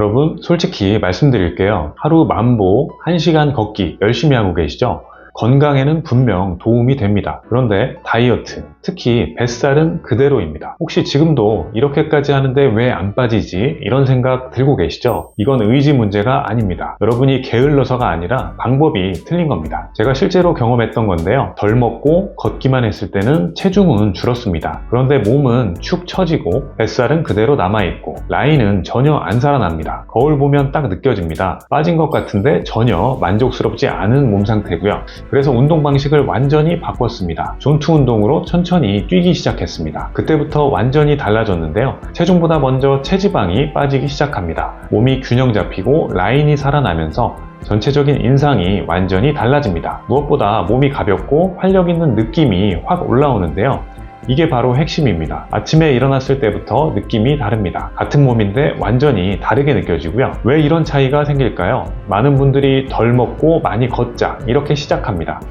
여러분, 솔직히 말씀드릴게요. 하루 만보 1시간 걷기 열심히 하고 계시죠? 건강에는 분명 도움이 됩니다. 그런데 다이어트, 특히 뱃살은 그대로입니다. 혹시 지금도 이렇게까지 하는데 왜 안 빠지지? 이런 생각 들고 계시죠? 이건 의지 문제가 아닙니다. 여러분이 게을러서가 아니라 방법이 틀린 겁니다. 제가 실제로 경험했던 건데요. 덜 먹고 걷기만 했을 때는 체중은 줄었습니다. 그런데 몸은 축 처지고 뱃살은 그대로 남아있고 라인은 전혀 안 살아납니다. 거울 보면 딱 느껴집니다. 빠진 것 같은데 전혀 만족스럽지 않은 몸 상태고요. 그래서 운동 방식을 완전히 바꿨습니다. 존투 운동으로 천천히 뛰기 시작했습니다. 그때부터 완전히 달라졌는데요. 체중보다 먼저 체지방이 빠지기 시작합니다. 몸이 균형 잡히고 라인이 살아나면서 전체적인 인상이 완전히 달라집니다. 무엇보다 몸이 가볍고 활력 있는 느낌이 확 올라오는데요. 이게 바로 핵심입니다. 아침에 일어났을 때부터 느낌이 다릅니다. 같은 몸인데 완전히 다르게 느껴지고요. 왜 이런 차이가 생길까요? 많은 분들이 덜 먹고 많이 걷자 이렇게 시작합니다.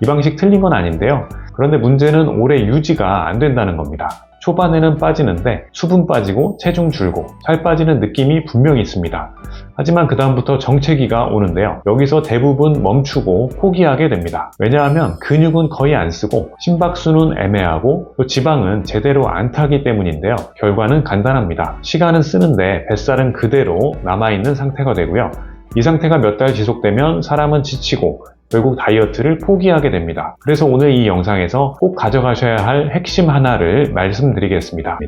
이 방식 틀린 건 아닌데요. 그런데 문제는 오래 유지가 안 된다는 겁니다. 초반에는 빠지는데 수분 빠지고 체중 줄고 살 빠지는 느낌이 분명히 있습니다. 하지만 그 다음부터 정체기가 오는데요. 여기서 대부분 멈추고 포기하게 됩니다. 왜냐하면 근육은 거의 안 쓰고 심박수는 애매하고 또 지방은 제대로 안 타기 때문인데요. 결과는 간단합니다. 시간은 쓰는데 뱃살은 그대로 남아있는 상태가 되고요. 이 상태가 몇 달 지속되면 사람은 지치고 결국 다이어트를 포기하게 됩니다. 그래서 오늘 이 영상에서 꼭 가져가셔야 할 핵심 하나를 말씀드리겠습니다.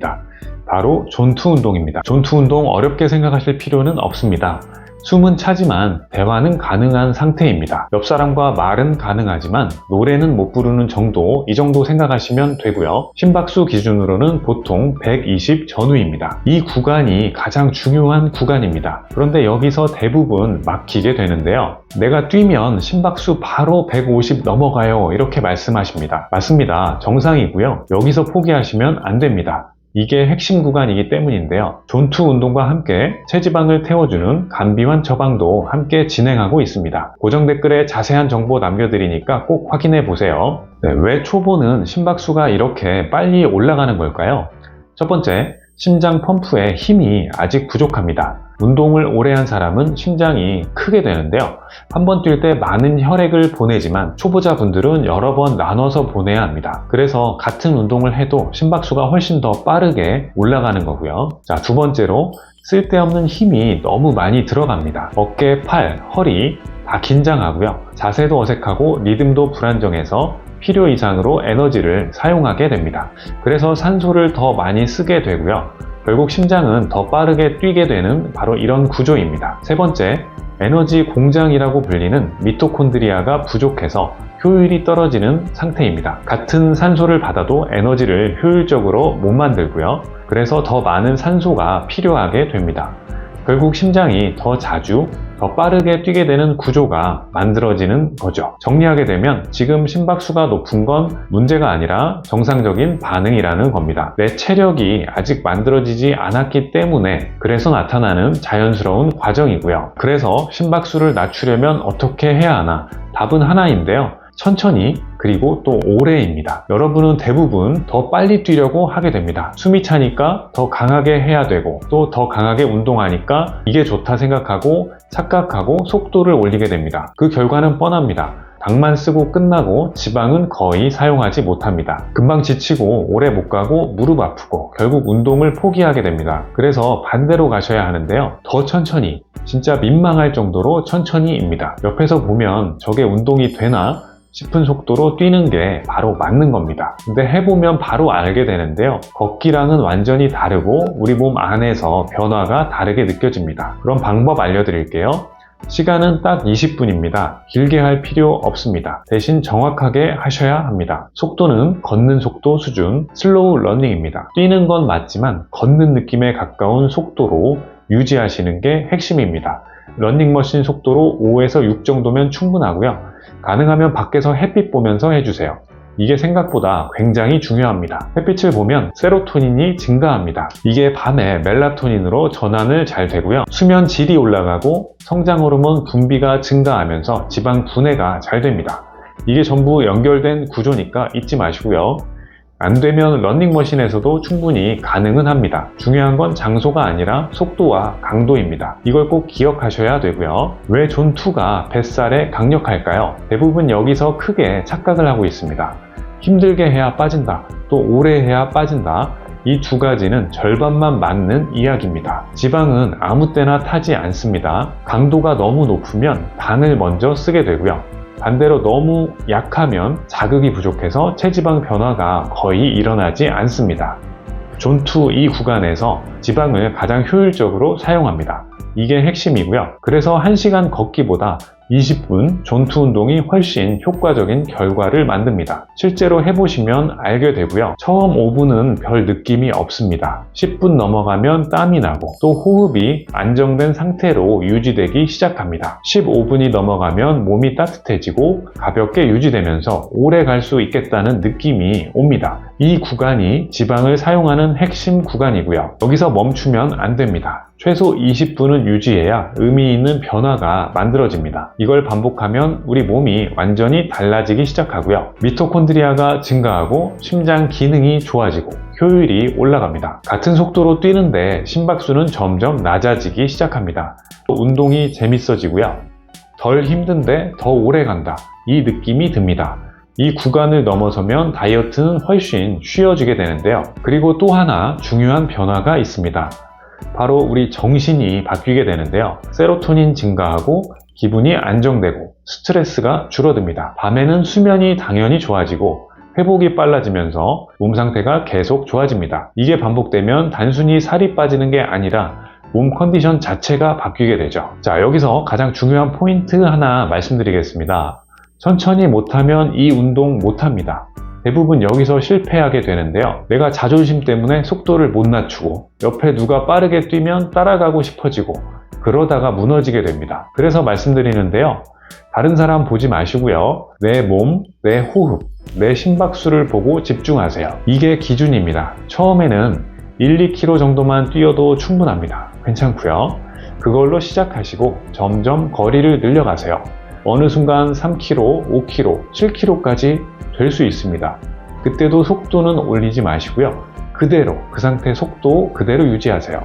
바로 존투 운동입니다. 존투 운동 어렵게 생각하실 필요는 없습니다. 숨은 차지만 대화는 가능한 상태입니다. 옆 사람과 말은 가능하지만 노래는 못 부르는 정도, 이 정도 생각하시면 되고요. 심박수 기준으로는 보통 120 전후입니다. 이 구간이 가장 중요한 구간입니다. 그런데 여기서 대부분 막히게 되는데요. 내가 뛰면 심박수 바로 150 넘어가요. 이렇게 말씀하십니다. 맞습니다. 정상이고요. 여기서 포기하시면 안 됩니다. 이게 핵심 구간이기 때문인데요. 존투 운동과 함께 체지방을 태워주는 간비환 처방도 함께 진행하고 있습니다. 고정 댓글에 자세한 정보 남겨드리니까 꼭 확인해 보세요. 왜 초보는 심박수가 이렇게 빨리 올라가는 걸까요? 첫 번째, 심장 펌프에 힘이 아직 부족합니다. 운동을 오래 한 사람은 심장이 크게 되는데요. 한 번 뛸 때 많은 혈액을 보내지만 초보자분들은 여러 번 나눠서 보내야 합니다. 그래서 같은 운동을 해도 심박수가 훨씬 더 빠르게 올라가는 거고요. 자, 두 번째로 쓸데없는 힘이 너무 많이 들어갑니다. 어깨, 팔, 허리 다 긴장하고요. 자세도 어색하고 리듬도 불안정해서 필요 이상으로 에너지를 사용하게 됩니다. 그래서 산소를 더 많이 쓰게 되고요. 결국 심장은 더 빠르게 뛰게 되는 바로 이런 구조입니다. 세 번째, 에너지 공장이라고 불리는 미토콘드리아가 부족해서 효율이 떨어지는 상태입니다. 같은 산소를 받아도 에너지를 효율적으로 못 만들고요. 그래서 더 많은 산소가 필요하게 됩니다. 결국 심장이 더 자주, 더 빠르게 뛰게 되는 구조가 만들어지는 거죠. 정리하게 되면 지금 심박수가 높은 건 문제가 아니라 정상적인 반응이라는 겁니다. 내 체력이 아직 만들어지지 않았기 때문에 그래서 나타나는 자연스러운 과정이고요. 그래서 심박수를 낮추려면 어떻게 해야 하나? 답은 하나인데요. 천천히 그리고 또 오래입니다. 여러분은 대부분 더 빨리 뛰려고 하게 됩니다. 숨이 차니까 더 강하게 해야 되고 또 더 강하게 운동하니까 이게 좋다 생각하고 착각하고 속도를 올리게 됩니다. 그 결과는 뻔합니다. 당만 쓰고 끝나고 지방은 거의 사용하지 못합니다. 금방 지치고 오래 못 가고 무릎 아프고 결국 운동을 포기하게 됩니다. 그래서 반대로 가셔야 하는데요. 더 천천히, 진짜 민망할 정도로 천천히입니다. 옆에서 보면 저게 운동이 되나 싶은 속도로 뛰는 게 바로 맞는 겁니다. 근데 해보면 바로 알게 되는데요. 걷기랑은 완전히 다르고 우리 몸 안에서 변화가 다르게 느껴집니다. 그럼 방법 알려드릴게요. 시간은 딱 20분입니다. 길게 할 필요 없습니다. 대신 정확하게 하셔야 합니다. 속도는 걷는 속도 수준, 슬로우 러닝입니다. 뛰는 건 맞지만 걷는 느낌에 가까운 속도로 유지하시는 게 핵심입니다. 러닝머신 속도로 5에서 6 정도면 충분하고요. 가능하면 밖에서 햇빛 보면서 해주세요. 이게 생각보다 굉장히 중요합니다. 햇빛을 보면 세로토닌이 증가합니다. 이게 밤에 멜라토닌으로 전환을 잘 되고요. 수면 질이 올라가고 성장 호르몬 분비가 증가하면서 지방 분해가 잘 됩니다. 이게 전부 연결된 구조니까 잊지 마시고요. 안 되면 러닝머신에서도 충분히 가능은 합니다. 중요한 건 장소가 아니라 속도와 강도입니다. 이걸 꼭 기억하셔야 되고요. 왜 존2가 뱃살에 강력할까요? 대부분 여기서 크게 착각을 하고 있습니다. 힘들게 해야 빠진다, 또 오래 해야 빠진다. 이 두 가지는 절반만 맞는 이야기입니다. 지방은 아무 때나 타지 않습니다. 강도가 너무 높으면 반을 먼저 쓰게 되고요. 반대로 너무 약하면 자극이 부족해서 체지방 변화가 거의 일어나지 않습니다. 존2 이 구간에서 지방을 가장 효율적으로 사용합니다. 이게 핵심이고요. 그래서 1시간 걷기보다 20분 존2 운동이 훨씬 효과적인 결과를 만듭니다. 실제로 해보시면 알게 되고요. 처음 5분은 별 느낌이 없습니다. 10분 넘어가면 땀이 나고 또 호흡이 안정된 상태로 유지되기 시작합니다. 15분이 넘어가면 몸이 따뜻해지고 가볍게 유지되면서 오래 갈 수 있겠다는 느낌이 옵니다. 이 구간이 지방을 사용하는 핵심 구간이고요. 여기서 멈추면 안 됩니다. 최소 20분은 유지해야 의미 있는 변화가 만들어집니다. 이걸 반복하면 우리 몸이 완전히 달라지기 시작하고요. 미토콘드리아가 증가하고 심장 기능이 좋아지고 효율이 올라갑니다. 같은 속도로 뛰는데 심박수는 점점 낮아지기 시작합니다. 운동이 재밌어지고요. 덜 힘든데 더 오래 간다. 이 느낌이 듭니다. 이 구간을 넘어서면 다이어트는 훨씬 쉬워지게 되는데요. 그리고 또 하나 중요한 변화가 있습니다. 바로 우리 정신이 바뀌게 되는데요. 세로토닌 증가하고 기분이 안정되고 스트레스가 줄어듭니다. 밤에는 수면이 당연히 좋아지고 회복이 빨라지면서 몸 상태가 계속 좋아집니다. 이게 반복되면 단순히 살이 빠지는 게 아니라 몸 컨디션 자체가 바뀌게 되죠. 자, 여기서 가장 중요한 포인트 하나 말씀드리겠습니다. 천천히 못하면 이 운동 못합니다. 대부분 여기서 실패하게 되는데요. 내가 자존심 때문에 속도를 못 낮추고 옆에 누가 빠르게 뛰면 따라가고 싶어지고 그러다가 무너지게 됩니다. 그래서 말씀드리는데요. 다른 사람 보지 마시고요. 내 몸, 내 호흡, 내 심박수를 보고 집중하세요. 이게 기준입니다. 처음에는 1, 2km 정도만 뛰어도 충분합니다. 괜찮고요. 그걸로 시작하시고 점점 거리를 늘려가세요. 어느 순간 3km, 5km, 7km까지 될 수 있습니다. 그때도 속도는 올리지 마시고요. 그대로 그 상태 속도 그대로 유지하세요.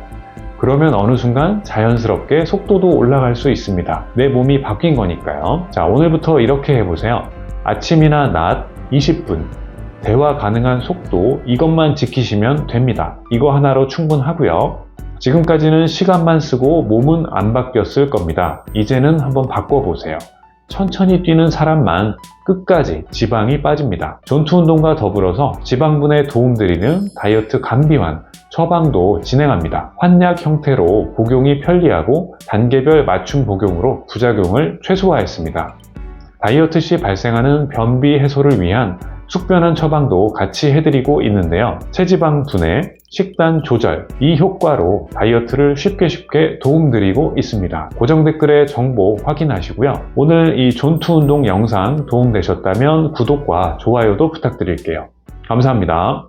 그러면 어느 순간 자연스럽게 속도도 올라갈 수 있습니다. 내 몸이 바뀐 거니까요. 자, 오늘부터 이렇게 해보세요. 아침이나 낮 20분 대화 가능한 속도 이것만 지키시면 됩니다. 이거 하나로 충분하고요. 지금까지는 시간만 쓰고 몸은 안 바뀌었을 겁니다. 이제는 한번 바꿔보세요. 천천히 뛰는 사람만 끝까지 지방이 빠집니다. 존투 운동과 더불어서 지방분에 도움드리는 다이어트 감비환, 처방도 진행합니다. 환약 형태로 복용이 편리하고 단계별 맞춤 복용으로 부작용을 최소화했습니다. 다이어트 시 발생하는 변비 해소를 위한 숙변한 처방도 같이 해드리고 있는데요. 체지방 분해, 식단 조절, 이 효과로 다이어트를 쉽게 도움드리고 있습니다. 고정 댓글에 정보 확인하시고요. 오늘 이 존투 운동 영상 도움되셨다면 구독과 좋아요도 부탁드릴게요. 감사합니다.